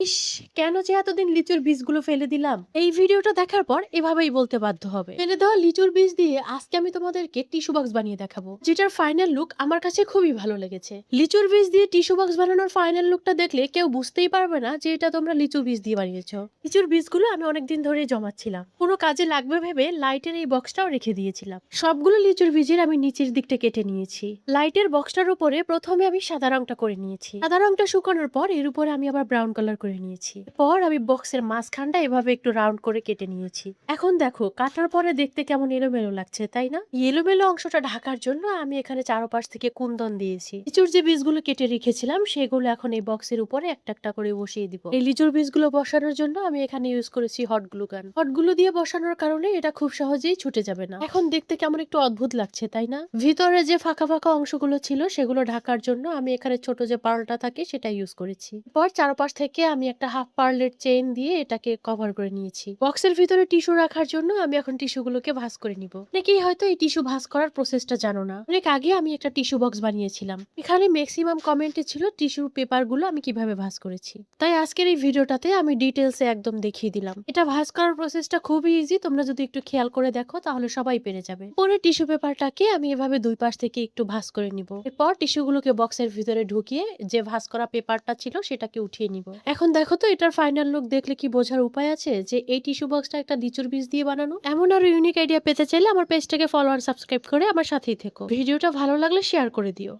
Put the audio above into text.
ইস! কেন যে এতদিন লিচুর বীজগুলো ফেলে দিলাম? এই ভিডিওটা দেখার পর এভাবেই বলতে বাধ্য হবে। ফেলে দেওয়া লিচুর বীজ দিয়ে আজকে আমি তোমাদেরকে টিস্যু বক্স বানিয়ে দেখাবো। যেটার ফাইনাল লুক আমার কাছে খুবই ভালো লেগেছে। লিচুর বীজ দিয়ে টিস্যু বক্স বানানোর ফাইনাল লুকটা দেখলে কেউ বুঝতেই পারবে না যে এটা তোমরা লিচুর বীজ দিয়ে বানিয়েছো। লিচুর বীজগুলো আমি অনেকদিন ধরে জমাচ্ছিলাম। কোনো কাজে লাগবে ভেবে লাইটের এই বক্সটাও রেখে দিয়েছিলাম। সবগুলো লিচুর বীজের আমি নিচের দিকটা কেটে নিয়েছি। লাইটের বক্সটার উপরে প্রথমে আমি সাদা রংটা করে নিয়েছি। সাদা রংটা শুকানোর পর এর উপরে আমি আবার ব্রাউন কালার করে নিয়েছি। পর আমি বক্সের মাঝখানটা এভাবে একটু রাউন্ড করে কেটে নিয়েছি। এখন দেখো কাটার পরে দেখতে কেমন এলোমেলো লাগছে, তাই না? এলোমেলো অংশটা ঢাকার জন্য আমি এখানে চারপাশ থেকে কুন্দন দিয়েছি। লিচুর যে বীজগুলো কেটে রেখেছিলাম সেগুলো এখন এই বক্সের উপরে একটা একটা করে বসিয়ে দিব। এই লিচুর বীজগুলো বসানোর জন্য আমি এখানে ইউজ করেছি হট গ্লু গান। হট গ্লু দিয়ে বসানোর কারণে এটা খুব সহজেই ছুটে যাবে না। এখন দেখতে কেমন একটু অদ্ভুত লাগছে, তাই না? ভিতরে যে ফাঁকা ফাঁকা অংশগুলো ছিল সেগুলো ঢাকার জন্য আমি এখানে ছোট যে পার্লটা থাকে সেটা ইউজ করেছি। পর চারপাশ থেকে আমি একটা হাফ পার্লের চেইন দিয়ে এটাকে কভার করে নিয়েছি। বক্সের ভিতরে টিস্যু রাখার জন্য আমি এখন টিস্যুগুলোকে ভাঁজ করে নিব। অনেকেই হয়তো এই টিস্যু ভাঁজ করার প্রসেসটা জানো না। অনেক আগে আমি একটা টিস্যু বক্স বানিয়েছিলাম। এখানে ম্যাক্সিমাম কমেন্টে ছিল টিস্যু পেপার গুলো আমি কিভাবে ভাঁজ করেছি। তাই আজকের এই ভিডিওটাতে আমি ডিটেলসে একদম দেখিয়ে দিলাম। এটা ভাঁজ করার প্রসেসটা খুবই ইজি, তোমরা যদি একটু খেয়াল করে দেখো তাহলে সবাই পেরে যাবে। পরে টিস্যু পেপারটাকে আমি এভাবে দুই পাশ থেকে একটু ভাঁজ করে নিব। এরপর টিস্যুগুলোকে বক্সের ভিতরে ঢুকিয়ে যে ভাঁজ করা পেপারটা ছিল সেটাকে উঠিয়ে নিব। এখন দেখো তো এটার ফাইনাল লুক দেখলে কি বোঝার উপায় আছে যে এই টিস্যু বক্সটা একটা লিচুর বীজ দিয়ে বানানো? এমন আরো ইউনিক আইডিয়া পেতে চাইলে আমার পেজটাকে ফলো আর সাবস্ক্রাইব করে আমার সাথেই থেকো। ভিডিওটা ভালো লাগলে শেয়ার করে দিও।